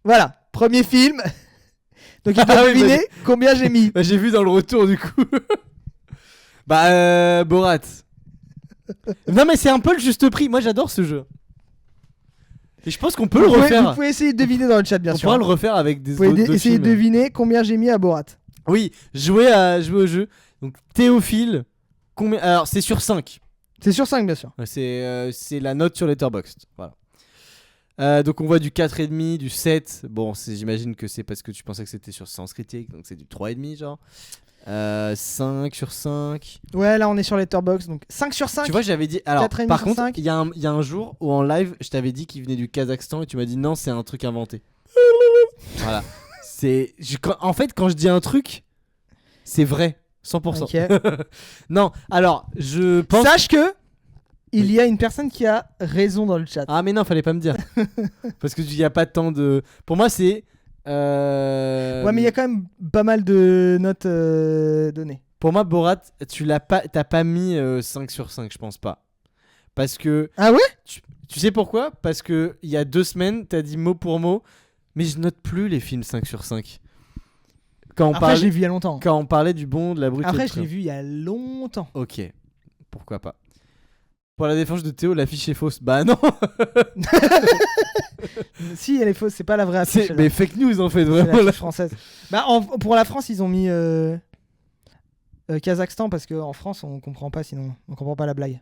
Voilà, premier film. Donc il doit deviner combien j'ai mis. Bah, j'ai vu dans le retour du coup. Borat. Non mais c'est un peu le juste prix. Moi j'adore ce jeu. Et je pense qu'on peut le refaire. Vous pouvez essayer de deviner dans le chat, bien sûr. On pourra le refaire avec des Vous pouvez d'autres essayer films. de deviner combien j'ai mis à Borat. Oui, jouer au jeu. Donc Théophile, combien... Alors c'est sur 5. C'est sur 5, bien sûr. C'est la note sur Letterboxd. Voilà. Donc on voit du 4,5, du 7. Bon, j'imagine que c'est parce que tu pensais que c'était sur Sens Critique, donc c'est du 3,5 genre. 5 sur 5. Ouais, là on est sur Letterboxd, donc 5 sur 5. Tu vois, j'avais dit. Alors, 4,5 par sur contre, 5. il y a un jour où en live, je t'avais dit qu'il venait du Kazakhstan et tu m'as dit non, c'est un truc inventé. Voilà. En fait, quand je dis un truc, c'est vrai. 100%. Ok. Non, alors, je pense. Sache que il y a une personne qui a raison dans le chat. Ah, mais non, fallait pas me dire. Parce qu'il n'y a pas tant de. Pour moi, c'est. Ouais, mais il y a quand même pas mal de notes données. Pour moi, Borat, t'as pas mis 5 sur 5, je pense pas. Parce que. Ah ouais? Tu sais pourquoi? Parce que il y a 2 semaines, t'as dit mot pour mot, mais je note plus les films 5 sur 5. Après, je l'ai vu il y a longtemps. Quand on parlait du bon, de la brute. Après, je l'ai vu il y a longtemps. Ok, pourquoi pas. Pour la défense de Théo, l'affiche est fausse. Bah non. Si, elle est fausse, c'est pas la vraie affiche. Mais fake news en fait, C'est vraiment. l'affiche française. Bah, pour la France, ils ont mis Kazakhstan parce qu'en France, on comprend pas sinon. On comprend pas la blague.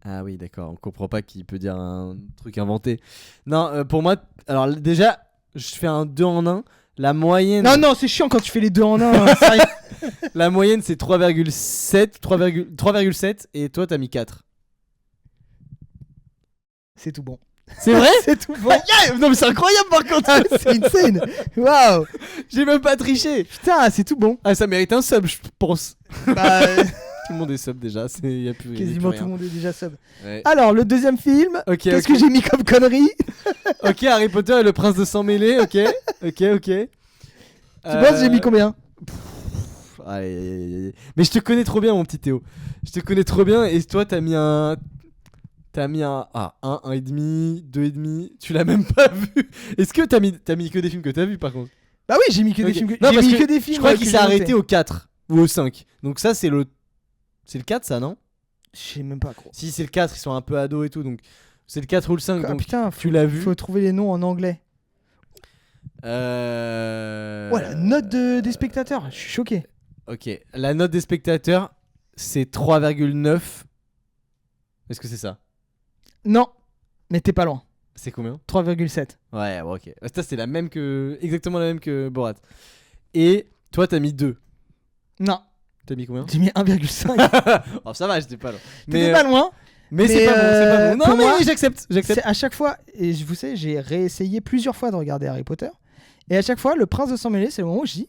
Ah oui, d'accord. On comprend pas qu'il peut dire un truc inventé. Non, pour moi, alors déjà, je fais un 2 en 1. La moyenne. Non, c'est chiant quand tu fais les deux en un. Sérieux. La moyenne, c'est 3,7 et toi, t'as mis 4. C'est tout bon. C'est vrai? C'est tout bon. Yeah, non, mais c'est incroyable par contre. Ah, c'est insane. Waouh. J'ai même pas triché. Putain, c'est tout bon. Ah, ça mérite un sub, je pense. Bah, Tout le monde est sub déjà. Y a plus, quasiment tout le monde est déjà sub. Ouais. Alors, le deuxième film. Ok, Qu'est-ce que j'ai mis comme connerie? Ok, Harry Potter et le prince de sang mêlé. Ok. Tu penses j'ai mis combien? Allez. Mais je te connais trop bien, mon petit Théo. Je te connais trop bien et toi, t'as mis un. 1,5, 2,5. Tu l'as même pas vu. Est-ce que t'as mis que des films que t'as vu par contre? Bah oui, j'ai mis que des films. Non, J'ai parce mis que que des films. Je crois que qu'il j'ai s'est arrêté notés. au 4 ou au 5. Donc ça, c'est le 4, ça, non? Je sais même pas, gros. Si, c'est le 4, ils sont un peu ados et tout. Donc c'est le 4 ou le 5. Ah, Donc putain, tu l'as vu. faut trouver les noms en anglais. Ouais, la note des spectateurs. Je suis choqué. Ok, la note des spectateurs, c'est 3,9. Est-ce que c'est ça? Non, mais t'es pas loin. C'est combien? 3,7. Ouais, bon, ok. Ça, c'est exactement la même que Borat. Et toi, t'as mis 2. Non, T'as mis combien? j'ai mis 1,5. Oh, ça va, j'étais pas loin. T'étais pas loin. Mais c'est pas bon, c'est pas bon. Non, pour mais moi, j'accepte. C'est à chaque fois, et je vous sais, j'ai réessayé plusieurs fois de regarder Harry Potter. Et à chaque fois, le prince de sang mêlé, c'est le moment où je dis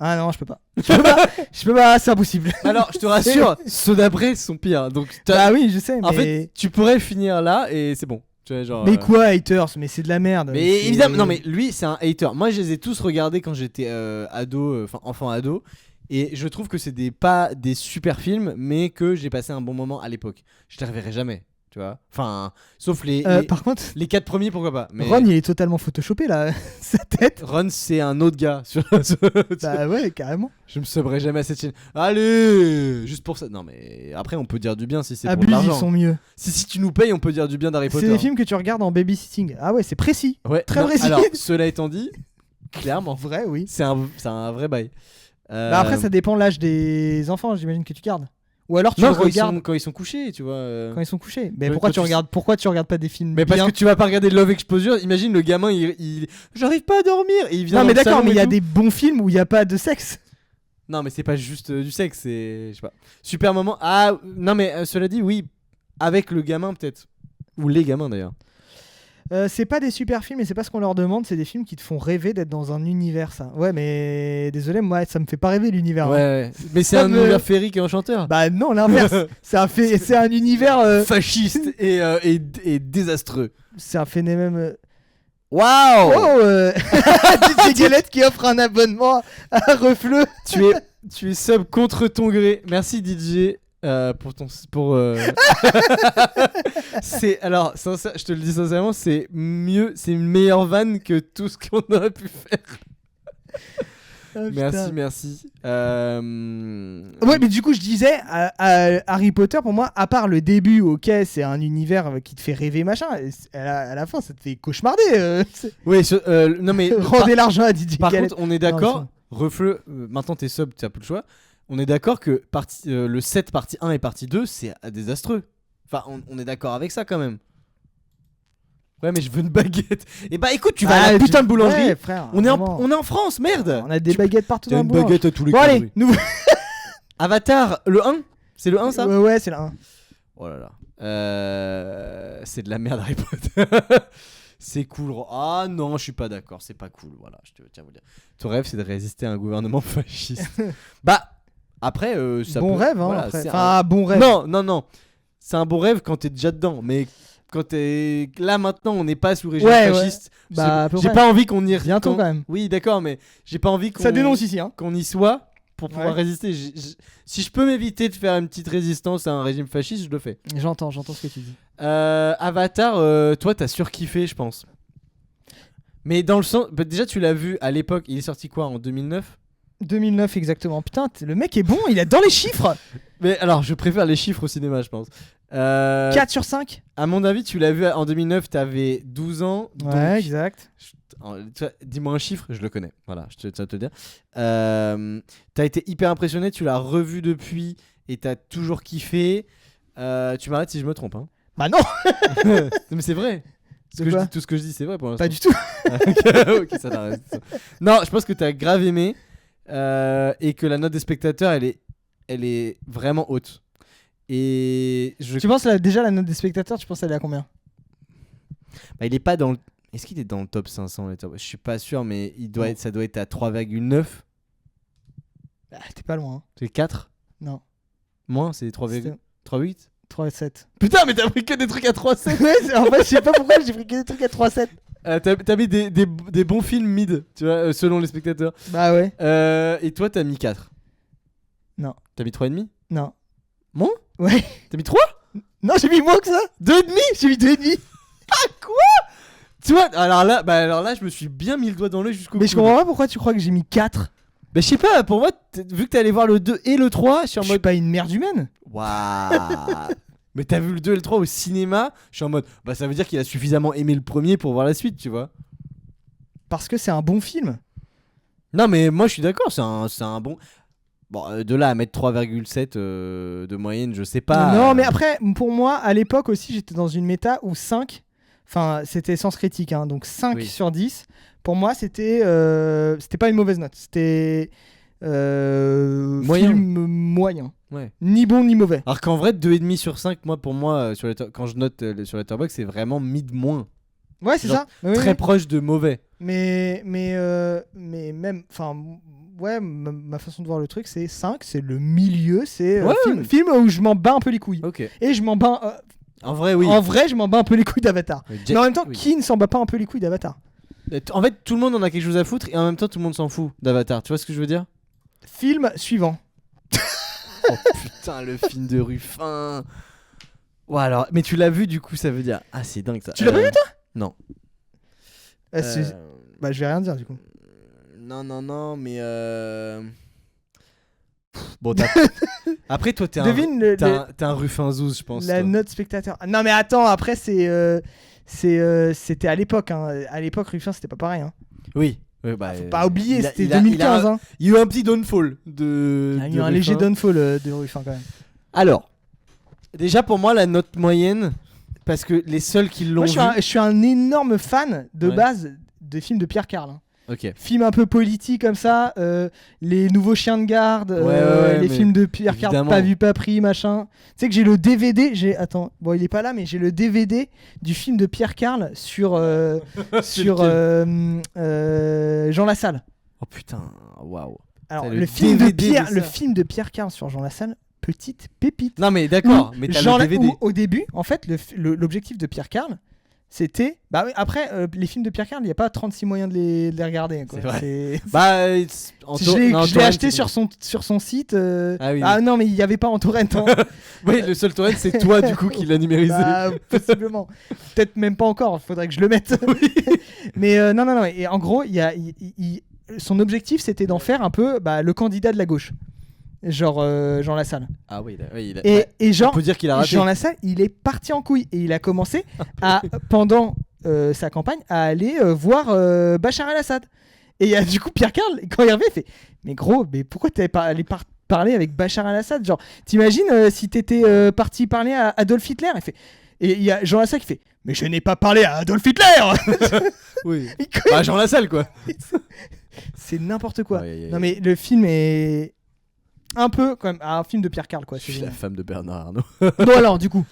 ah non, je peux pas. Je peux pas, c'est impossible. Alors, je te rassure, ceux d'après sont pires. Donc, Ah oui, je sais, mais. en fait, tu pourrais finir là et c'est bon. Tu vois, genre, mais quoi, haters? Mais c'est de la merde. Mais C'est- évidemment, non, mais lui, c'est un hater. Moi, je les ai tous regardés quand j'étais enfant-ado. Et je trouve que c'est pas des super films, mais que j'ai passé un bon moment à l'époque. Je les reverrai jamais, tu vois. Enfin, sauf Par contre, les 4 premiers, pourquoi pas. Mais Ron, il est totalement photoshopé là, sa tête. Ron, c'est un autre gars. Bah ouais, carrément. Je me subrai jamais à cette chaîne. Allez, juste pour ça. Non, mais après, on peut dire du bien si c'est pour de Abuse, ils l'argent. sont mieux. Si tu nous payes, on peut dire du bien d'Harry Potter. C'est des films que tu regardes en babysitting. Ah ouais, c'est précis. Ouais, très non, précis. Alors, cela étant dit, clairement, En vrai, oui. c'est un vrai bail. Bah après, ça dépend l'âge des enfants, j'imagine que tu gardes. Ou alors tu non, le regardes quand ils sont couchés, tu vois. quand ils sont couchés. Mais Ouais, pourquoi quand tu regardes pas des films Mais parce bien que tu vas pas regarder Love Exposure. Imagine le gamin, j'arrive pas à dormir. Et il vient Non dans mais le d'accord, salon mais et il y a tout. des bons films où il y a pas de sexe. Non, mais c'est pas juste du sexe, c'est je sais pas. Super moment. Ah non, mais cela dit, oui, avec le gamin peut-être, ou les gamins d'ailleurs. C'est pas des super films et c'est pas ce qu'on leur demande, c'est des films qui te font rêver d'être dans un univers, ça. Ouais, mais désolé, moi ça me fait pas rêver l'univers. Ouais, hein. ouais. Mais c'est Ça un me- univers féerique et enchanteur. Bah non, l'inverse. C'est un univers. Fasciste et désastreux. C'est un phénomène. Waouh. Oh DJ Galette qui offre un abonnement à Refleux. Tu es sub contre ton gré. Merci DJ. pour c'est alors je te le dis sincèrement, c'est une meilleure vanne que tout ce qu'on aurait pu faire. Ah, Merci. Ouais, mais du coup, je disais, Harry Potter, pour moi, à part le début, ok, c'est un univers qui te fait rêver, machin, et à la fin, ça te fait cauchemarder. Oui, non mais Rendez l'argent à Didier par Khaled. contre, on est d'accord. Refleu, maintenant t'es sub, t'as plus le choix. On est d'accord que le 7 partie 1 et partie 2, c'est désastreux. Enfin, on est d'accord avec ça quand même. Ouais, mais je veux une baguette. Et bah écoute, tu vas à la putain de boulangerie. Ouais, frère, on est en France, merde. On a des baguettes partout T'as dans une le baguette à tous les Bon, allez, conneries. nouveau. Avatar, le 1. C'est le 1 ça? Ouais, c'est la 1. Oh là là. C'est de la merde, Harry Potter. C'est cool. Ah non, je suis pas d'accord. C'est pas cool. Voilà, je tiens à vous dire. Ton rêve, c'est de résister à un gouvernement fasciste. Bah, après, ça bon peut... rêve, hein. voilà, Après. Enfin, bon rêve. Non. C'est un bon rêve quand t'es déjà dedans. Mais quand t'es là maintenant, on n'est pas sous régime fasciste. Ouais. Bah, j'ai pas envie qu'on y bientôt quand même. Oui, d'accord, mais j'ai pas envie qu'on. Ça dénonce ici, hein. Qu'on y soit pour pouvoir résister. Si je peux m'éviter de faire une petite résistance à un régime fasciste, je le fais. J'entends ce que tu dis. Avatar, toi, t'as surkiffé, je pense. Mais dans le sens, bah, déjà, tu l'as vu à l'époque. Il est sorti quoi en 2009? 2009 exactement. Putain, le mec est bon. Il est dans les chiffres. Mais alors, je préfère les chiffres au cinéma, je pense. 4 sur 5. À mon avis, tu l'as vu en 2009, t'avais 12 ans. Ouais, exact. Dis-moi un chiffre, je le connais. Voilà, je tiens à te le dire. T'as été hyper impressionné, tu l'as revu depuis et t'as toujours kiffé. Tu m'arrêtes si je me trompe. Hein. Bah non. Mais c'est vrai. Tout ce que je dis, c'est vrai pour l'instant. Pas du tout. Ok, ça t'arrête. Non, je pense que t'as grave aimé et que la note des spectateurs, elle est vraiment haute. Et tu penses déjà la note des spectateurs, tu penses elle est à combien? Bah, il est pas dans le... Est-ce qu'il est dans le top 500 Je suis pas sûr, mais ça doit être à 3,9. Ah, t'es pas loin. Hein. C'est 4? Non. Moins, c'est 3,8? 3,7. Putain, mais t'as pris que des trucs à 3,7. Ouais, en fait, je sais pas pourquoi j'ai pris que des trucs à 3,7. T'as mis des bons films mid, tu vois, selon les spectateurs. Bah ouais. Et toi, t'as mis 4? Non. T'as mis 3,5? Non. Moins? Ouais. T'as mis 3? Non, j'ai mis moins que ça. 2,5? J'ai mis 2,5. Ah, quoi? Tu vois, alors là, je me suis bien mis le doigt dans l'œil jusqu'au bout. Mais je comprends pas pourquoi tu crois que j'ai mis 4. Bah, je sais pas, pour moi, vu que t'es allé voir le 2 et le 3, je suis en mode. Je suis pas une merde humaine. Waouh. Mais t'as vu le 2 et le 3 au cinéma, je suis en mode. Bah, ça veut dire qu'il a suffisamment aimé le premier pour voir la suite, tu vois. Parce que c'est un bon film. Non, mais moi, je suis d'accord, c'est un bon. Bon, de là à mettre 3,7 de moyenne, je sais pas. Non, mais après, pour moi, à l'époque aussi, j'étais dans une méta où 5. Enfin, c'était sens critique, hein, donc 5 sur 10. Pour moi, c'était pas une mauvaise note. C'était moyen. Film moyen. Ouais. Ni bon ni mauvais. Alors qu'en vrai, 2,5 sur 5, pour moi, quand je note sur Letterboxd, c'est vraiment mid-moins. Ouais, c'est ça. Très proche de mauvais. Mais même. Enfin, ouais, ma façon de voir le truc, c'est 5, c'est le milieu, c'est film où je m'en bats un peu les couilles. Ok. Et je m'en bats. En vrai, oui. En vrai, je m'en bats un peu les couilles d'Avatar. Mais en même temps, oui. qui ne s'en bat pas un peu les couilles d'Avatar? En fait, tout le monde en a quelque chose à foutre et en même temps, tout le monde s'en fout d'Avatar. Tu vois ce que je veux dire? Film suivant. Oh putain, le film de Ruffin. Ouais, alors, mais tu l'as vu du coup, ça veut dire. Ah, c'est dingue ça. Tu l'as pas vu toi? Non. Bah, je vais rien dire du coup. Non, mais. Bon, après, toi, t'es un Ruffin Zouz, je pense. La note spectateur. Non, mais attends, après, c'était à l'époque. Hein. À l'époque, Ruffin, c'était pas pareil. Hein. Oui. Bah, faut pas oublier, c'était 2015. Hein. Il y a eu un petit downfall de. Il y a eu un léger downfall de Ruffin quand même. Alors, déjà pour moi, la note moyenne, parce que les seuls qui l'ont vu. Je suis un énorme fan de base des films de Pierre Carl. Hein. Ok. Film un peu politique comme ça, les nouveaux chiens de garde, les films de Pierre Carl, pas vu pas pris, machin. Tu sais que j'ai le DVD, attends, bon il est pas là, mais j'ai le DVD du film de Pierre Carl sur Jean Lassalle. Oh putain, waouh. Alors le film de Pierre Carl sur Jean Lassalle, petite pépite. Non mais d'accord, mais t'as le DVD. Au début, en fait, l'objectif de Pierre Carl, C'était. Bah oui, après, les films de Pierre Carl, il n'y a pas 36 moyens de les regarder. Quoi. C'est vrai. C'est... Bah, je l'ai acheté sur son site. Ah non, mais il n'y avait pas en torrent. Hein. Oui, le seul torrent, c'est toi du coup qui l'as numérisé. Bah, possiblement. Peut-être même pas encore, il faudrait que je le mette. Oui. Mais non. Et en gros, son objectif, c'était d'en faire un peu le candidat de la gauche. Genre Jean Lassalle. Ah oui, et genre, on peut dire qu'il a raté. Jean Lassalle, il est parti en couille et il a commencé pendant sa campagne à aller voir Bachar el-Assad. Et il y a du coup Pierre Carl, quand il revient, il fait mais gros, mais pourquoi t'es pas allé parler avec Bachar el-Assad? Genre, t'imagines si t'étais parti parler à Adolf Hitler? Et il y a Jean Lassalle qui fait mais je n'ai pas parlé à Adolf Hitler. Oui. Jean Lassalle quoi. C'est n'importe quoi. Non mais le film est un peu quand même un film de Pierre Carl quoi. Je suis la femme de Bernard Arnault. Bon alors du coup.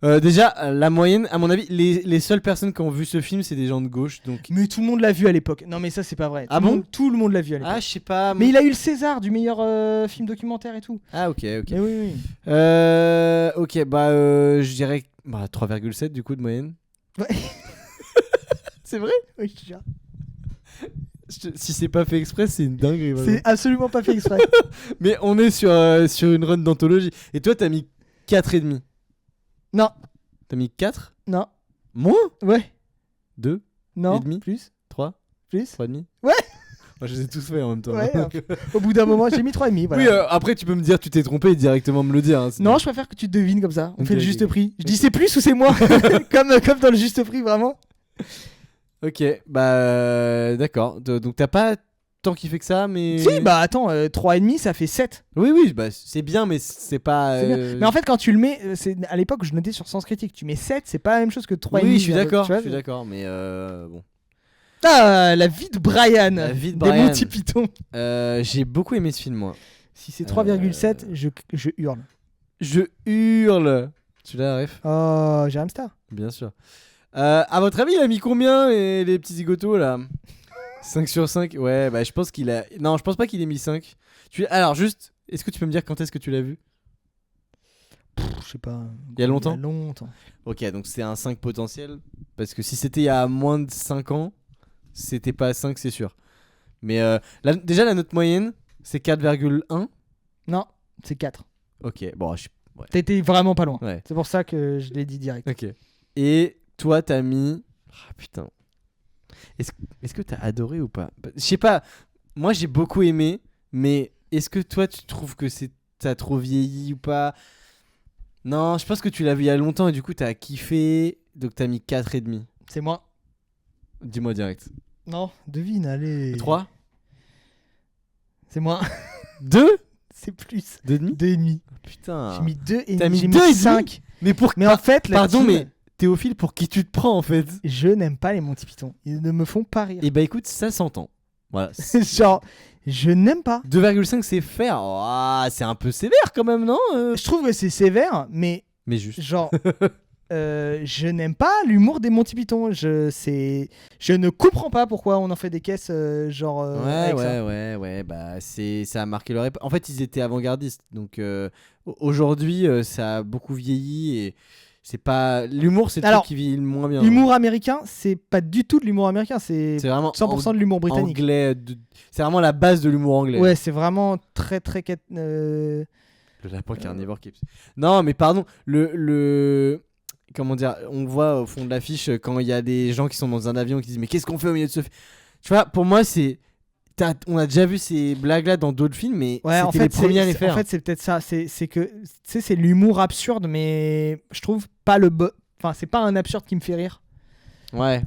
Déjà, la moyenne, à mon avis, les seules personnes qui ont vu ce film, c'est des gens de gauche. Donc... Mais tout le monde l'a vu à l'époque. Non, mais ça, c'est pas vrai. Tout le monde l'a vu à l'époque. Ah, je sais pas. Mais il a eu le César du meilleur film documentaire et tout. Ah, ok. Mais oui. Ok, je dirais 3,7 du coup de moyenne. Ouais. C'est vrai? Oui, je dirais. Si c'est pas fait exprès, c'est une dinguerie. Vraiment. C'est absolument pas fait exprès. Mais on est sur une run d'anthologie. Et toi, t'as mis 4,5. Non. T'as mis 4? Non. Moins? Ouais. 2? Non. Et demi? Plus? 3? Plus? 3,5? Ouais. Moi, je les ai tous fait en même temps. Ouais, au bout d'un moment, j'ai mis 3,5. Voilà. Oui, après, tu peux me dire tu t'es trompé et directement me le dire. Hein, non, je préfère que tu devines comme ça. On fait le juste prix. Je dis c'est plus ou c'est moins. comme dans le juste prix, vraiment. Ok, d'accord. Donc, t'as pas tant kiffé que ça, mais. Si, attends, 3,5 ça fait 7. Oui, c'est bien, mais c'est pas. Mais en fait, quand tu le mets, à l'époque, je notais sur Sens Critique, tu mets 7, c'est pas la même chose que 3,5. Oui, je suis d'accord, mais bon. Ah, la vie de Brian. La vie de Brian. Des Monty Python. J'ai beaucoup aimé ce film, moi. Si c'est 3,7, je hurle. Je hurle. Tu l'as, Ref? Oh, j'ai Hamster. Bien sûr. À votre avis, il a mis combien les petits zigotos là? 5 sur 5? Ouais, je pense qu'il a. Non, je pense pas qu'il ait mis 5. Alors, juste, est-ce que tu peux me dire quand est-ce que tu l'as vu? Je sais pas. Il y a longtemps? Il y a longtemps. Ok, donc c'est un 5 potentiel. Parce que si c'était il y a moins de 5 ans, c'était pas 5, c'est sûr. Mais déjà, la note moyenne, c'est 4,1. Non, c'est 4. Ok, bon, ouais. T'étais vraiment pas loin. Ouais. C'est pour ça que je l'ai dit direct. Ok. Et toi, t'as mis. Ah putain. Est-ce que t'as adoré ou pas? Je sais pas. Moi, j'ai beaucoup aimé, mais est-ce que toi, tu trouves que t'as trop vieilli ou pas? Non, je pense que tu l'as vu il y a longtemps et du coup, t'as kiffé. Donc, t'as mis 4,5. C'est moi. Dis-moi direct. Non, devine, allez. 3? C'est moi. 2? C'est plus. 2,5? 2,5. Putain. J'ai mis 2 et t'as mis j'ai 2 mis 5. Mais en fait, pardon, mais Théophile, pour qui tu te prends en fait? Je n'aime pas les Monty Python. Ils ne me font pas rire. Et écoute, ça s'entend. Voilà. Genre, je n'aime pas. 2,5 c'est faire. Oh, c'est un peu sévère quand même, non? Je trouve que c'est sévère, mais juste. Genre, je n'aime pas l'humour des Monty Python. Je ne comprends pas pourquoi on en fait des caisses genre. Ouais. Ça a marqué leur époque. En fait, ils étaient avant-gardistes. Donc aujourd'hui, ça a beaucoup vieilli et. C'est pas l'humour, c'est le truc qui vit moins bien. L'humour américain, c'est pas du tout de l'humour américain, c'est vraiment 100% de l'humour britannique. Anglais, c'est vraiment la base de l'humour anglais. Ouais, c'est vraiment très. Le lapin carnivore qui. Non, mais pardon, comment dire, on voit au fond de l'affiche quand il y a des gens qui sont dans un avion qui disent mais qu'est-ce qu'on fait au milieu de ce film? Tu vois, pour moi on a déjà vu ces blagues-là dans d'autres films, mais c'était les premiers à les faire. En fait, c'est peut-être ça. C'est que, tu sais, c'est l'humour absurde, mais je trouve pas Enfin, c'est pas un absurde qui me fait rire. Ouais.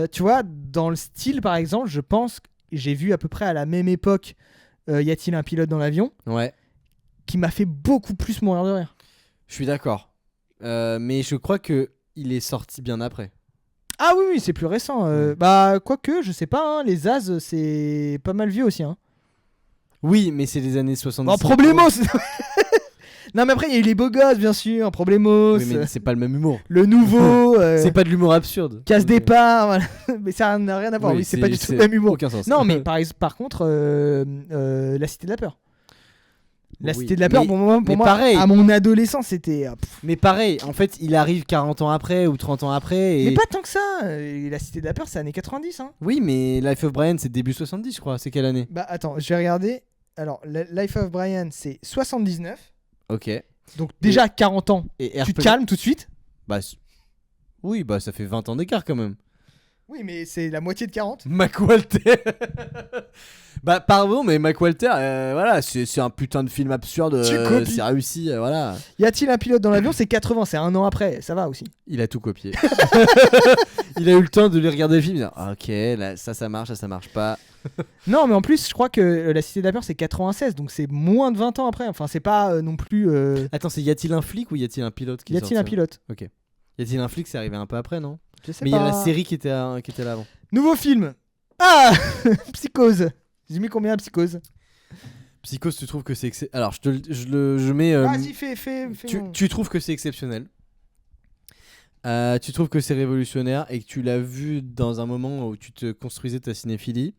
Tu vois, dans le style, par exemple, je pense que j'ai vu à peu près à la même époque Y a-t-il un pilote dans l'avion? Ouais. Qui m'a fait beaucoup plus mourir de rire. Je suis d'accord. Mais je crois que il est sorti bien après. Ah oui, c'est plus récent. Quoique, je sais pas, hein, les As, c'est pas mal vieux aussi. Hein. Oui, mais c'est les années 70. Oh, Problemos. Non, mais après, il y a eu les beaux gosses, bien sûr, Problemos. Oui, mais c'est pas le même humour. Le nouveau. C'est pas de l'humour absurde. Casse départ, voilà. Mais ça n'a rien à voir. Oui, c'est pas du tout le même humour. Aucun sens. Non, mais par contre, La Cité de la Peur. La Cité de la Peur, pour moi, pareil. À mon adolescence, c'était... Mais pareil, en fait, il arrive 40 ans après ou 30 ans après. Et... Mais pas tant que ça. La Cité de la Peur, c'est années 90. Hein. Oui, mais Life of Brian, c'est début 70, je crois. C'est quelle année? Bah attends, je vais regarder. Alors, Life of Brian, c'est 79. Ok. Donc déjà 40 ans. Et tu te calmes tout de suite. Bah oui, bah ça fait 20 ans d'écart quand même. Oui, mais c'est la moitié de 40. Mac Walter. Bah pardon, mais Mac Walter, voilà, c'est un putain de film absurde. C'est réussi, voilà. Y a-t-il un pilote dans l'avion? C'est 80, c'est un an après, ça va aussi. Il a tout copié. Il a eu le temps de lui regarder le film. Dire, ok, là, ça marche, ça marche pas. Non, mais en plus, je crois que La Cité de la Peur, c'est 96, donc c'est moins de 20 ans après. Enfin, c'est pas non plus. Attends, c'est y a-t-il un flic ou y a-t-il un pilote qui Y a-t-il un pilote? Ok. Y a-t-il un flic? C'est arrivé un peu après, non? Je sais mais pas. il y a la série qui était là avant. Nouveau film. Ah Psychose. J'ai mis combien à Psychose? Psychose, tu trouves que c'est alors je mets. Vas-y, fais. Tu trouves que c'est exceptionnel? Tu trouves que c'est révolutionnaire et que tu l'as vu dans un moment où tu te construisais ta cinéphilie.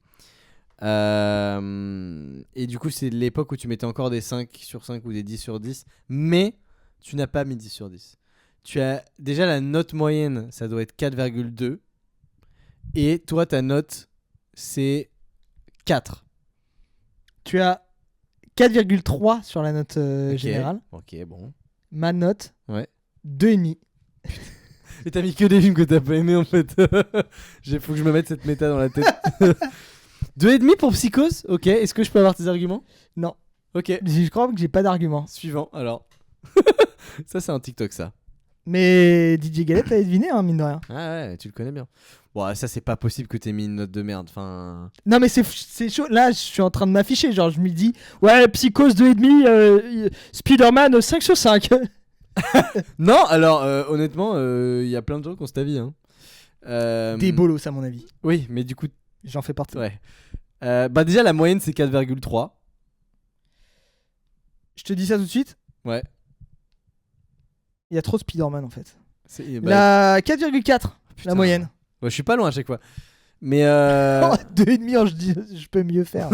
Et du coup, c'est l'époque où tu mettais encore des 5 sur 5 ou des 10 sur 10. Mais tu n'as pas mis 10 sur 10. Tu as déjà la note moyenne, ça doit être 4,2. Et toi, ta note, c'est 4. Tu as 4,3 sur la note générale. Ok, bon. Ma note, ouais. 2,5. Et t'as mis que des films que t'as pas aimé en fait. Faut que je me mette cette méta dans la tête. 2,5 pour Psychose? Ok, est-ce que je peux avoir tes arguments? Non. Ok. Je crois que j'ai pas d'argument. Suivant, alors. Ça, c'est un TikTok, ça. Mais DJ Galette, t'avais deviné, hein, mine de rien. Ah ouais, tu le connais bien. Bon, ça, c'est pas possible que t'aies mis une note de merde. Enfin... Non, mais c'est chaud. Là, je suis en train de m'afficher. Genre, je me dis, ouais, Psychose 2,5, Spider-Man 5 sur 5. Non, alors, honnêtement, il y a plein de gens qui ont cet avis. Hein. Des bolos, à mon avis. Oui, mais du coup... J'en fais partie. Ouais. Bah déjà, la moyenne, c'est 4,3. Je te dis ça tout de suite. Ouais. Il y a trop de Spider-Man, en fait. Bah... La 4,4, la moyenne. Ouais, je suis pas loin à chaque fois. Mais 2,5, je dis, je peux mieux faire.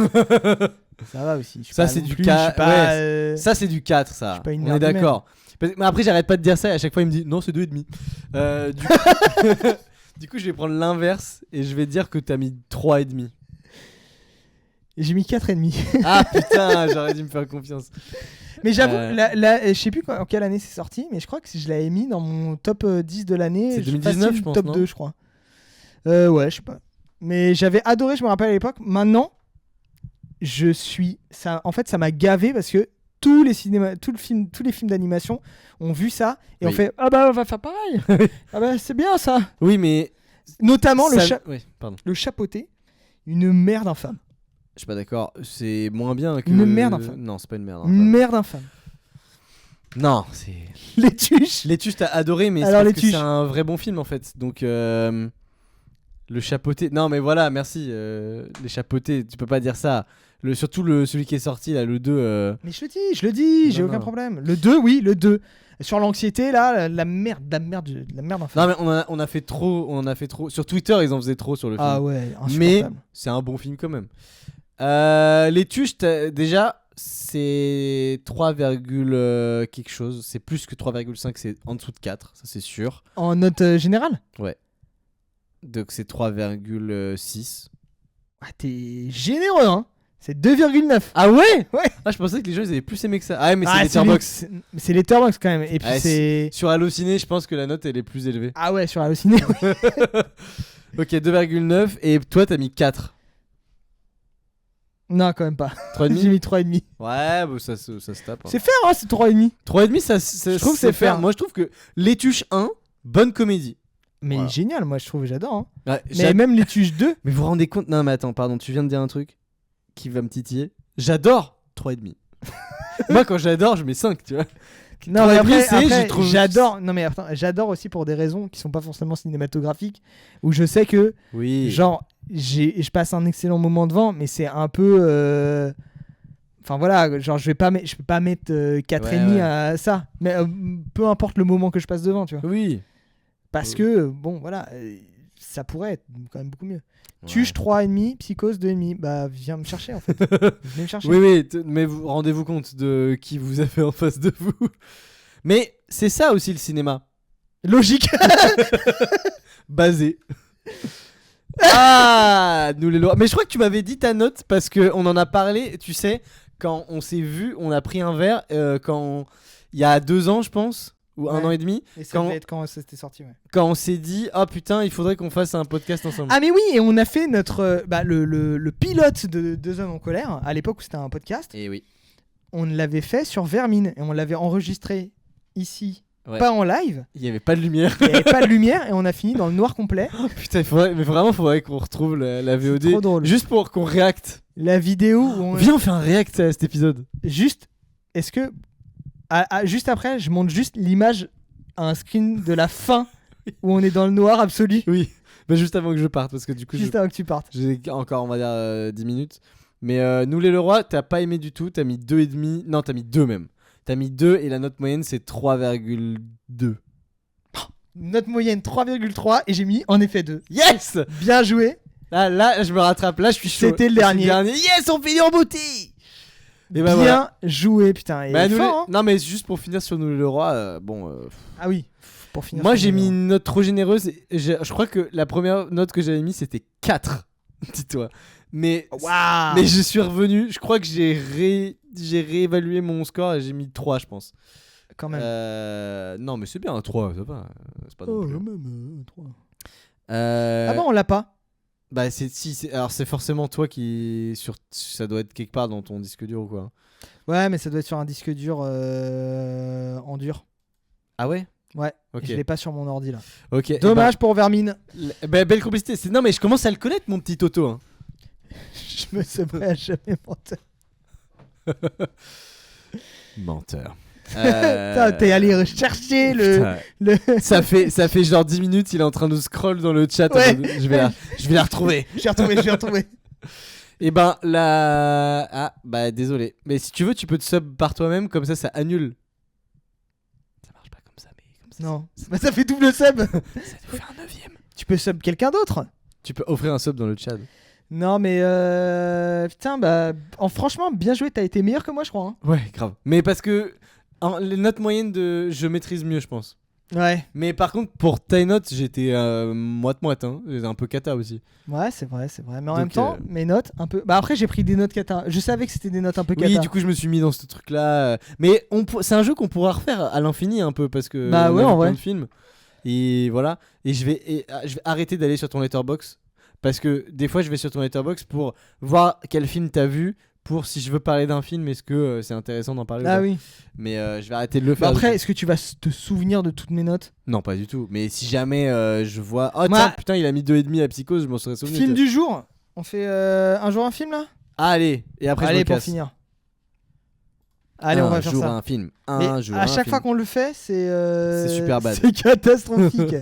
Ça va aussi. Ça, c'est du 4. Ouais, ça, c'est du 4, ça. On est d'accord. Mais après, j'arrête pas de dire ça et à chaque fois, il me dit non, c'est 2,5. Du coup, je vais prendre l'inverse et je vais dire que t'as mis 3,5. Et j'ai mis 4,5. Ah putain, j'aurais dû me faire confiance. Mais j'avoue, je sais plus en quelle année c'est sorti, mais je crois que si je l'avais mis dans mon top 10 de l'année, c'est 2019, je pense. Top 2, je crois. Ouais, je sais pas. Mais j'avais adoré, je me rappelle à l'époque. Maintenant, en fait, ça m'a gavé parce que tous les films d'animation ont vu ça et ont fait, ah bah on va faire pareil. Ah bah c'est bien ça. Oui, mais notamment oui, le chapeauté, une merde infâme. Je suis pas d'accord, c'est moins bien que... Une merde infâme. Non, c'est pas une merde infâme. Une merde infâme. Non, c'est... Les Tuches. Les Tuches, t'as adoré, mais c'est un vrai bon film en fait. Donc, le chapeauté... Non, mais voilà, merci. Les chapeautés, tu peux pas dire ça. Surtout celui qui est sorti, là, le 2... Mais je le dis, j'ai aucun problème. Le 2, oui, le 2. Sur l'anxiété, là, la merde infâme. Non, mais on en a fait trop. Sur Twitter, ils en faisaient trop sur le film. Ah ouais, insupportable. Mais c'est un bon film quand même. Les Tuches, déjà, c'est 3, quelque chose. C'est plus que 3,5, c'est en dessous de 4, ça c'est sûr. En note générale? Ouais. Donc c'est 3,6. Ah, t'es généreux, hein. C'est 2,9. Ah ouais? Ouais. Ah, je pensais que les gens ils avaient plus aimé que ça. Ah, mais c'est Letterboxd. C'est Letterboxd quand même. Et puis c'est. Sur Allociné, je pense que la note elle est plus élevée. Ah ouais, sur Allociné. Ok, 2,9. Et toi, t'as mis 4. Non, quand même pas. 3,5. J'ai mis 3,5. Ouais, bah, ça se tape. Hein. C'est faire, hein, c'est 3,5. 3,5, je trouve que c'est faire. Moi, je trouve que Les Tuches 1, bonne comédie. Mais voilà. Génial, moi, je trouve, j'adore. Hein. Ouais, mais même Les Tuches 2. Mais vous vous rendez compte? Non, mais attends, pardon, tu viens de dire un truc qui va me titiller. J'adore 3,5. Moi, quand j'adore, je mets 5, tu vois. Non, mais après j'adore. Non, mais attends, j'adore aussi pour des raisons qui sont pas forcément cinématographiques, où je sais que, genre, je passe un excellent moment devant, mais c'est un peu. Enfin voilà, genre je peux pas mettre 4,5 à ça, mais peu importe le moment que je passe devant, tu vois. Oui. Parce que bon, voilà. ça pourrait être quand même beaucoup mieux. Ouais. Tuche 3,5, Psychose 2,5. Bah, viens me chercher en fait. Venez me chercher. Oui, mais rendez-vous compte de qui vous avez en face de vous. Mais c'est ça aussi le cinéma. Logique. Basé. Ah, nous les lois. Mais je crois que tu m'avais dit ta note parce qu'on en a parlé, tu sais, quand on s'est vu, on a pris un verre quand il y a 2 ans, je pense. Ou 1 an et demi. Et ça devait être quand c'était sorti, ouais. Quand on s'est dit, oh putain, il faudrait qu'on fasse un podcast ensemble. Ah mais oui, et on a fait notre le pilote de 2 hommes en colère, à l'époque où c'était un podcast. Et oui. On l'avait fait sur Vermine, et on l'avait enregistré ici, pas en live. Il n'y avait pas de lumière. Il n'y avait pas de lumière, et on a fini dans le noir complet. Oh, putain, il faudrait qu'on retrouve la VOD. C'est trop drôle. Juste pour qu'on réacte. La vidéo où Viens, on fait un react à cet épisode. Juste, est-ce que... juste après, je monte juste l'image à un screen de la fin où on est dans le noir absolu. Oui, mais juste avant que je parte parce que du coup juste avant que tu partes. J'ai encore on va dire 10 minutes. Mais nous les Leroy, t'as pas aimé du tout, t'as mis 2,5. Non, t'as mis 2 même. T'as mis 2 et la note moyenne c'est 3,2. Note moyenne 3,3 et j'ai mis en effet 2. Yes. Bien joué. Là je me rattrape, là je suis chaud. C'était le dernier. Yes, on finit en beauté. Et bah, bien voilà. Joué, putain. Et fort, hein. Non, mais juste pour finir sur nous le roi, Ah oui, pour finir. Moi, j'ai mis une note trop généreuse. Je crois que la première note que j'avais mis, c'était 4. Dis-toi. Mais je suis revenu. Je crois que j'ai réévalué mon score et j'ai mis 3, je pense. Quand même. Non, mais c'est bien, 3, ça va. C'est pas non plus. Même 3. Ah bon, on l'a pas. Bah alors c'est forcément toi qui ça doit être quelque part dans ton disque dur ou quoi. Ouais, mais ça doit être sur un disque dur en dur. Ah ouais. Ouais. Okay. Je l'ai pas sur mon ordi là. Ok. Dommage pour Vermine. Belle complicité. Non mais je commence à le connaître mon petit Toto. Hein. Je me serais à jamais menteur. Menteur. T'es allé chercher le... Ça fait genre 10 minutes, il est en train de scroll dans le chat. Ouais. Je vais la retrouver. Je vais retrouver. Et ben désolé. Mais si tu veux, tu peux te sub par toi-même, comme ça annule. Ça marche pas comme ça, mais comme ça. Non. Ça fait double sub. Ça nous fait un 9ème. Tu peux sub quelqu'un d'autre. Tu peux offrir un sub dans le chat. Non mais putain franchement bien joué, t'as été meilleur que moi je crois. Hein. Ouais, grave. Mais parce que les notes moyennes je maîtrise mieux, je pense. Ouais. Mais par contre, pour ta note, j'étais moite-moite. Hein. J'étais un peu cata aussi. Ouais, c'est vrai. Mais en même temps, mes notes, un peu. Bah après, j'ai pris des notes cata. Je savais que c'était des notes un peu cata. Oui, du coup, je me suis mis dans ce truc-là. Mais c'est un jeu qu'on pourra refaire à l'infini un peu parce que. Bah ouais, en vrai. Plein de films. Et voilà. Et je vais arrêter d'aller sur ton Letterboxd parce que des fois, je vais sur ton Letterboxd pour voir quel film t'as vu. Pour si je veux parler d'un film, est-ce que c'est intéressant d'en parler? Ah oui. Mais je vais arrêter de le faire. Après, est-ce que tu vas te souvenir de toutes mes notes? Non, pas du tout. Mais si jamais je vois. Oh tiens, putain, il a mis 2,5 à Psychose, je m'en serais souvenu. Film du jour. On fait un jour un film là? Allez, et après je me casse. Pour finir. Allez, on va faire ça. Un jour un film. À chaque fois qu'on le fait, c'est super bad. C'est catastrophique.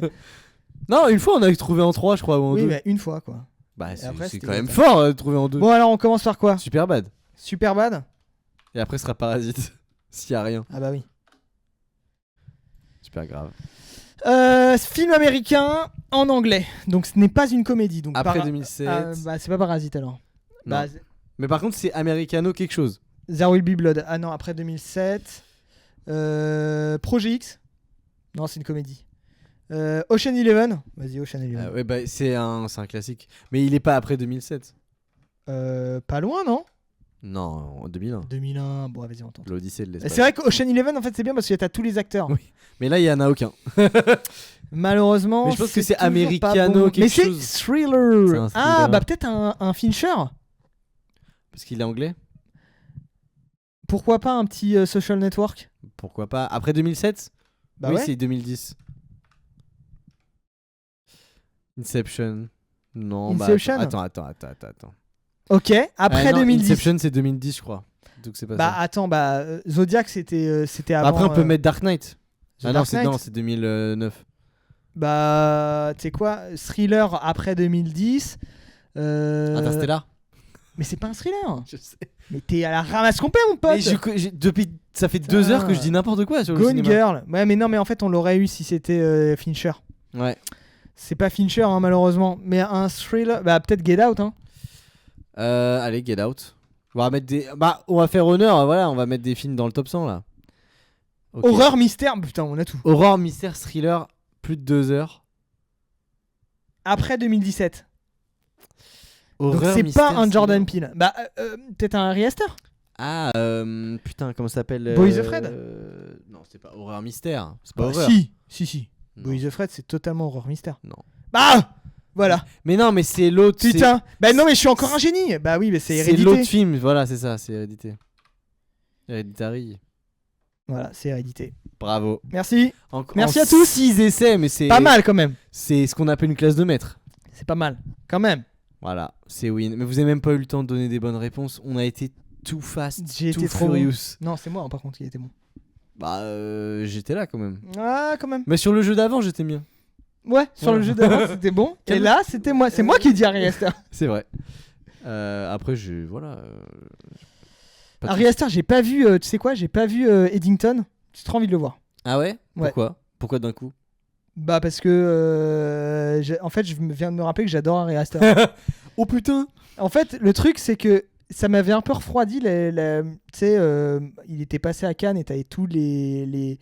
Non, une fois on a trouvé en 3, je crois. Ou en 2. Oui, mais une fois quoi. Bah, c'est quand même fort de trouver en 2. Bon, alors on commence par quoi? Superbad. Superbad. Et après, ce sera Parasite. S'il y a rien. Ah bah oui. Super grave. Film américain en anglais. Donc ce n'est pas une comédie. Donc après 2007. Bah, c'est pas Parasite alors. Bah, mais par contre, c'est Americano quelque chose. There Will Be Blood. Ah non, après 2007. Projet X. Non, c'est une comédie. Ocean Eleven. Vas-y, Ocean Eleven. Ouais, bah, c'est un classique. Mais il est pas après 2007. Pas loin, non? Non, en 2001. 2001, bon, vas-y, on tente. L'Odyssée de l'espace. C'est vrai qu'Ocean Eleven, en fait, c'est bien parce que t'as tous les acteurs. Oui, mais là, il y en a aucun. Malheureusement. Mais je pense que c'est Americano quelque chose. Mais c'est Thriller. Ah, bah peut-être un Fincher. Parce qu'il est anglais. Pourquoi pas un petit Social Network? Pourquoi pas. Après 2007? Bah oui, ouais. c'est 2010. Inception. Non, Inception. Bah attends. Ok, après 2010. Inception, c'est 2010, je crois. Donc c'est pas bah ça. Attends, Zodiac, c'était avant. Après, on peut mettre Dark Knight. Non, c'est 2009. Bah, tu sais quoi? Thriller après 2010. Interstellar. Mais c'est pas un thriller. Je sais. Mais t'es à la ramasse complète, mon pote. Depuis, ça fait 2 heures que je dis n'importe quoi sur le cinéma. Gone Girl. Ouais, mais non, mais en fait, on l'aurait eu si c'était Fincher. Ouais. C'est pas Fincher, hein, malheureusement. Mais un thriller. Bah, peut-être Get Out. Hein. Allez, Get Out. On va mettre on va faire honneur, voilà, on va mettre des films dans le top 100 là. Okay. Horreur, mystère, putain, on a tout. Horreur, mystère, thriller, plus de 2 heures. Après 2017. Horreur, donc c'est mystère, pas un Jordan Peele. Bah, peut-être un Ari Aster. Ah, putain, comment ça s'appelle Boys of Fred. Non, c'est pas horreur, mystère. C'est pas horreur. Si. Boys of Fred, c'est totalement horreur, mystère. Non. Bah voilà. Mais non, mais c'est l'autre. Putain. Bah non, mais je suis encore un génie. Bah oui, mais c'est Hérédité. C'est l'autre film, voilà, c'est ça, c'est Hérédité. Héréditary. Voilà, c'est Hérédité. Bravo. Merci. Merci à tous. 6 essais, mais c'est pas mal quand même. C'est ce qu'on appelle une classe de maître. C'est pas mal, quand même. Voilà, c'est win. Mais vous avez même pas eu le temps de donner des bonnes réponses. On a été too fast, j'ai too été trop furious. Bon. Non, c'est moi, hein, par contre, qui était bon. Bah, j'étais là quand même. Ah, quand même. Mais sur le jeu d'avant, j'étais mieux. Ouais, sur le jeu d'avant, c'était bon. Et là, c'était moi. C'est moi qui dis Ari Aster. C'est vrai. Après, voilà. Ari Aster, j'ai pas vu. Tu sais quoi, j'ai pas vu Eddington. J'ai trop envie de le voir. Ah ouais. Pourquoi d'un coup? Bah parce que en fait je viens de me rappeler que j'adore Ari Aster. Oh putain. En fait le truc c'est que ça m'avait un peu refroidi. Tu sais, il était passé à Cannes et t'avais tous les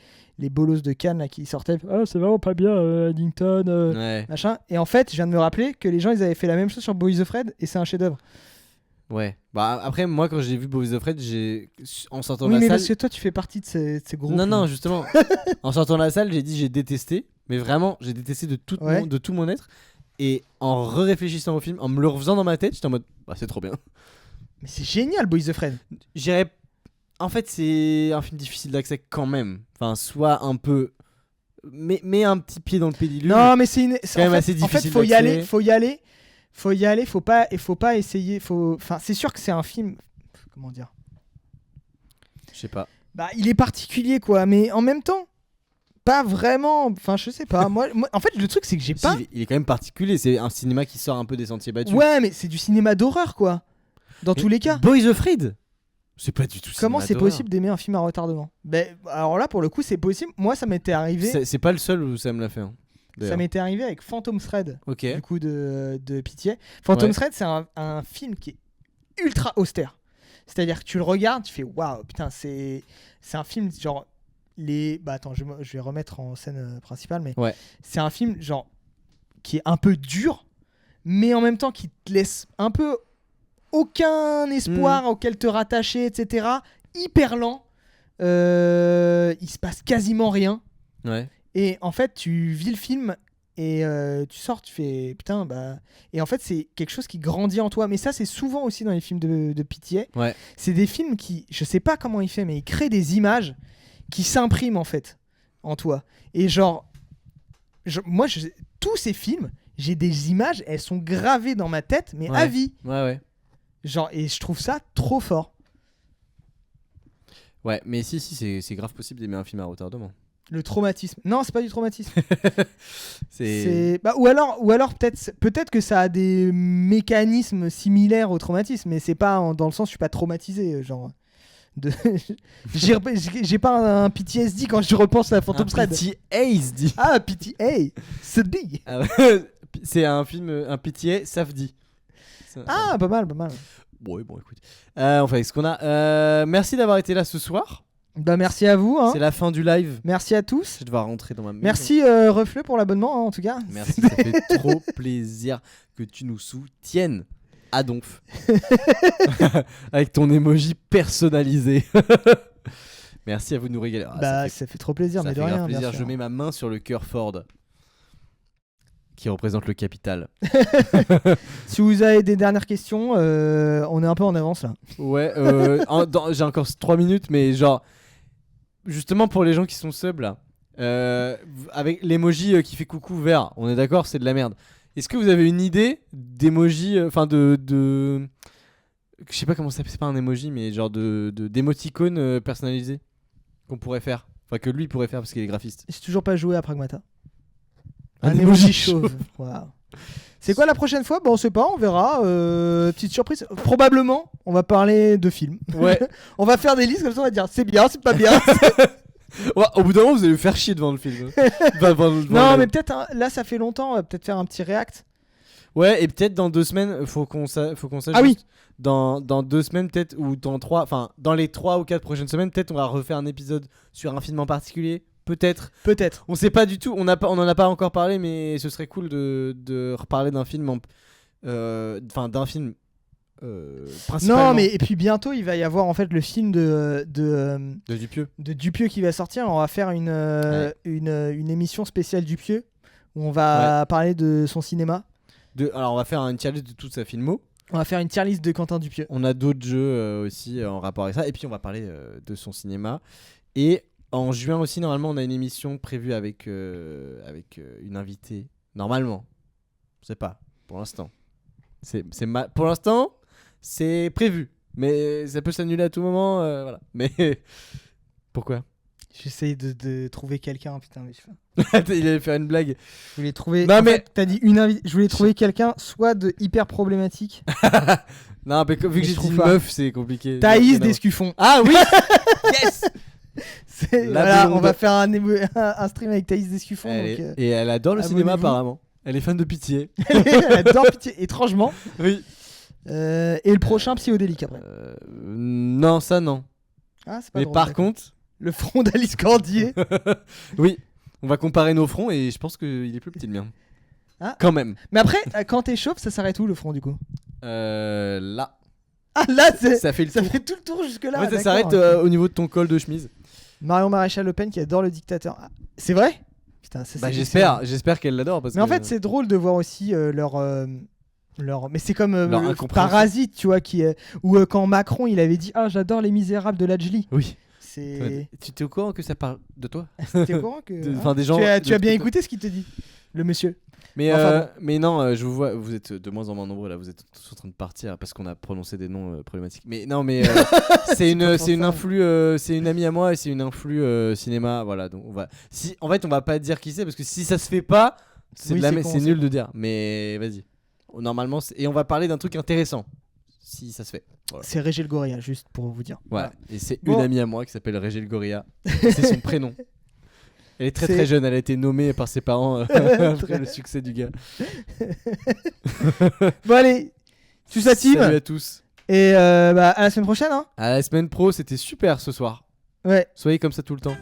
bolos de Cannes là, qui sortaient. Ah c'est vraiment pas bien Eddington machin. Et en fait je viens de me rappeler que les gens ils avaient fait la même chose sur Boys of Fred et c'est un chef-d'œuvre. Ouais. Bah après moi quand j'ai vu Boys of Fred, en sortant de la salle. Oui mais salle... parce que toi tu fais partie de ces groupes. Non justement. En sortant de la salle, j'ai dit j'ai détesté. Mais vraiment, j'ai détesté de tout mon être. Et en réfléchissant au film, en me le refaisant dans ma tête, j'étais en mode bah c'est trop bien. Mais c'est génial Boys of Fred. En fait, c'est un film difficile d'accès quand même. Enfin, soit un peu mets un petit pied dans le pédiluve. Non, mais c'est quand même assez difficile. En fait, faut y aller, faut pas essayer, enfin, c'est sûr que c'est un film comment dire. Je sais pas. Bah, il est particulier quoi, mais en même temps pas vraiment, enfin je sais pas. moi en fait le truc c'est que j'ai pas. Il est quand même particulier, c'est un cinéma qui sort un peu des sentiers battus. Ouais mais c'est du cinéma d'horreur quoi. Dans tous les cas. Boys of Fred, c'est pas du tout. Comment c'est possible d'aimer un film à retardement? Ben alors là pour le coup c'est possible. Moi ça m'était arrivé. C'est pas le seul où ça me l'a fait. Hein, ça m'était arrivé avec Phantom Thread. Ok. Du coup de Pitié. Phantom Thread c'est un film qui est ultra austère. C'est-à-dire que tu le regardes, tu fais waouh putain c'est un film genre. Attends, je vais remettre en scène principale, mais c'est un film genre qui est un peu dur, mais en même temps qui te laisse un peu aucun espoir auquel te rattacher, etc. Hyper lent, il se passe quasiment rien. Ouais. Et en fait, tu vis le film et tu sors, tu fais putain bah. Et en fait, c'est quelque chose qui grandit en toi. Mais ça, c'est souvent aussi dans les films de Pitié. Ouais. C'est des films qui, je sais pas comment il fait, mais il crée des images qui s'imprime en fait en toi et genre moi tous ces films j'ai des images, elles sont gravées dans ma tête mais à vie. Ouais genre et je trouve ça trop fort. Ouais mais si c'est grave possible d'aimer un film à retardement. Le traumatisme, non c'est pas du traumatisme. c'est bah, ou alors peut-être que ça a des mécanismes similaires au traumatisme mais c'est pas dans le sens je suis pas traumatisé genre j'ai pas un PTSD quand je repense à Phantom Thread. PTSD. Ah, PTSD. C'est un film, un PTA Safdie. Ah, pas mal. Ouais, bon, écoute. On fait ce qu'on a. Merci d'avoir été là ce soir. Bah, merci à vous. Hein. C'est la fin du live. Merci à tous. Je vais devoir rentrer dans ma maison. Merci Refleux pour l'abonnement, hein, en tout cas. Merci, ça fait trop plaisir que tu nous soutiennes. Adonf. Avec ton emoji personnalisé. Merci à vous de nous régaler. Ça fait trop plaisir, mais de rien. Plaisir. Je mets ma main sur le cœur Ford qui représente le capital. Si vous avez des dernières questions, on est un peu en avance là. Ouais, j'ai encore 3 minutes, mais genre, justement pour les gens qui sont sub là, avec l'emoji qui fait coucou vert, on est d'accord, c'est de la merde. Est-ce que vous avez une idée d'emoji, enfin de je sais pas comment ça s'appelle, c'est pas un emoji, mais genre d'émoticône personnalisé qu'on pourrait faire, enfin que lui pourrait faire parce qu'il est graphiste. J'ai toujours pas joué à Pragmata. Un emoji chauve. Wow. C'est quoi la prochaine fois? Bon, on sait pas, on verra. Petite surprise. Probablement, on va parler de films. Ouais. On va faire des listes comme ça, on va dire c'est bien, c'est pas bien. Ouais, au bout d'un moment, vous allez vous faire chier devant le film. Non, mais peut-être là, ça fait longtemps. On va peut-être faire un petit react. Ouais, et peut-être dans 2 semaines, faut qu'on sache. Ah oui. Dans 2 semaines, peut-être, ou dans 3, enfin, dans les 3 ou 4 prochaines semaines, peut-être on va refaire un épisode sur un film en particulier. Peut-être. Peut-être. On sait pas du tout. On en a pas encore parlé, mais ce serait cool de reparler d'un film. Enfin, d'un film. Principalement. Non, mais et puis bientôt il va y avoir en fait le film de Dupieux. De Dupieux qui va sortir. On va faire une émission spéciale Dupieux où on va parler de son cinéma. Alors on va faire une tier list de toute sa filmo. On va faire une tier list de Quentin Dupieux. On a d'autres jeux aussi en rapport avec ça. Et puis on va parler de son cinéma. Et en juin aussi, normalement, on a une émission prévue avec une invitée. Normalement. Je sais pas. Pour l'instant. Pour l'instant, c'est prévu. Mais ça peut s'annuler à tout moment. Voilà. Mais pourquoi? J'essaye de trouver quelqu'un. Putain, mais il allait faire une blague. Je voulais trouver. Non, mais t'as dit une invitée. Je voulais trouver quelqu'un soit de hyper problématique. Non, mais vu que j'ai dit meuf, c'est compliqué. Thaïs Descuffon. Ah oui. Yes. Voilà, on va faire un stream avec Thaïs Descuffon. Et elle adore le cinéma apparemment. Elle est fan de Pitié. Elle adore Pitié, étrangement. Oui. Et le prochain Psychodélique après. Non, ça non. Ah, c'est pas mais drôle, par contre, le front d'Alice Cordier. Oui, on va comparer nos fronts et je pense qu'il est plus petit le mien. Ah. Quand même. Mais après, quand t'es chauve, ça s'arrête où le front du coup? Là. Ah là, ça fait tout le tour jusque là. Ouais, ça s'arrête au niveau de ton col de chemise. Marion Maréchal Le Pen qui adore le dictateur. Ah, c'est vrai? Putain, bah j'espère qu'elle l'adore parce mais en fait c'est drôle de voir aussi leur mais c'est comme Parasite, tu vois, où quand Macron il avait dit j'adore Les Misérables de Lajli. Oui. Tu t'es au courant que ça parle de toi? T'es au courant que des gens tu as bien écouté ce qu'il te dit, le monsieur? Mais mais non, je vous vois, vous êtes de moins en moins nombreux là, vous êtes tous en train de partir parce qu'on a prononcé des noms problématiques. Mais non, mais c'est une amie à moi et c'est une influe cinéma, voilà. Donc en fait, on va pas dire qui c'est parce que si ça se fait pas, c'est nul de dire. Mais vas-y. Normalement, et on va parler d'un truc intéressant si ça se fait. Voilà. C'est Régel Gorilla, juste pour vous dire. Ouais. Et c'est une amie à moi qui s'appelle Régel Gorilla. C'est son prénom. Elle est très jeune, elle a été nommée par ses parents après le succès du gars. Bon allez, tu sa team. Salut à tous. Et à la semaine prochaine. Hein. À la semaine pro, c'était super ce soir. Ouais. Soyez comme ça tout le temps.